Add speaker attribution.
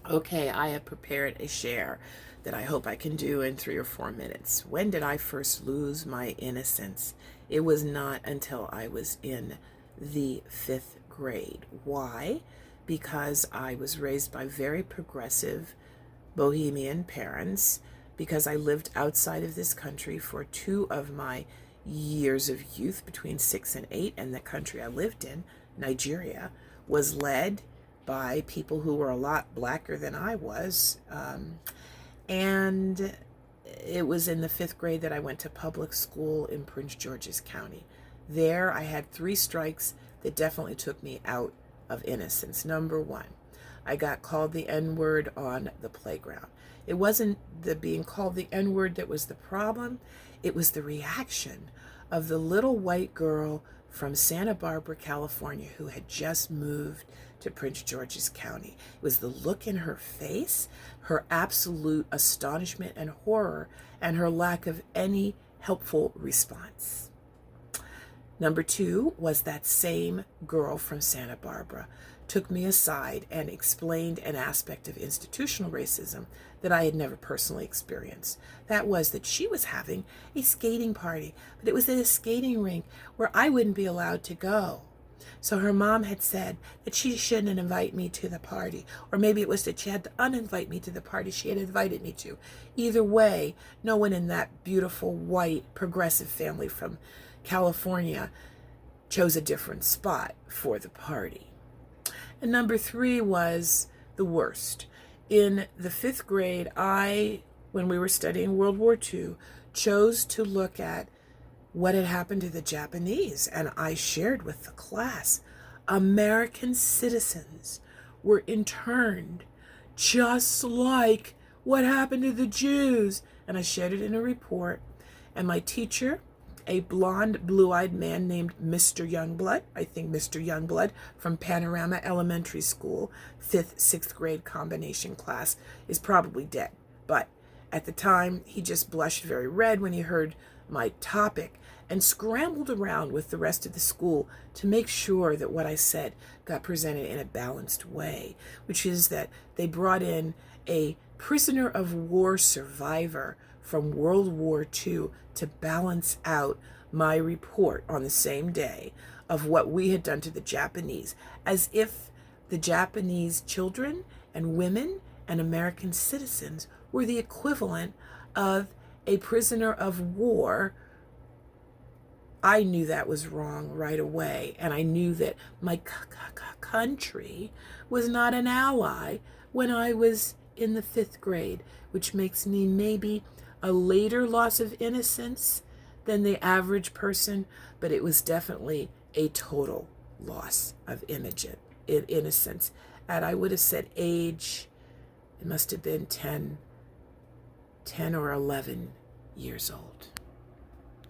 Speaker 1: Okay, I have prepared a share that I hope I can do in 3 or 4 minutes. When did I first lose my innocence? It was not until I was in the 5th grade. Why? Because I was raised by very progressive bohemian parents, because I lived outside of this country for 2 of my years of youth, between 6 and 8, and the country I lived in, Nigeria, was led by people who were a lot blacker than I was. And it was in the 5th grade that I went to public school in Prince George's County. There I had 3 strikes that definitely took me out of innocence. Number one, I got called the N-word on the playground. It wasn't the being called the N-word that was the problem. It was the reaction of the little white girl from Santa Barbara, California, who had just moved to Prince George's County. It was the look in her face, her absolute astonishment and horror, and her lack of any helpful response. Number two was that same girl from Santa Barbara took me aside and explained an aspect of institutional racism that I had never personally experienced. That was that she was having a skating party, but it was at a skating rink where I wouldn't be allowed to go. So her mom had said that she shouldn't invite me to the party, or maybe it was that she had to uninvite me to the party she had invited me to. Either way, no one in that beautiful white progressive family from California chose a different spot for the party. And number three was the worst. In the 5th grade, when we were studying World War II, chose to look at what had happened to the Japanese. And I shared with the class, American citizens were interned just like what happened to the Jews. And I shared it in a report. And my teacher, a blonde, blue-eyed man named Mr. Youngblood, I think Mr. Youngblood from Panorama Elementary School, 5th, 6th grade combination class, is probably dead. But at the time, he just blushed very red when he heard my topic and scrambled around with the rest of the school to make sure that what I said got presented in a balanced way, which is that they brought in a prisoner of war survivor from World War II to balance out my report on the same day of what we had done to the Japanese, as if the Japanese children and women and American citizens were the equivalent of a prisoner of war. I knew that was wrong right away, and I knew that my country was not an ally when I was in the 5th grade, which makes me maybe a later loss of innocence than the average person, but it was definitely a total loss of innocence. And I would have said age, it must have been 10 or 11 years old.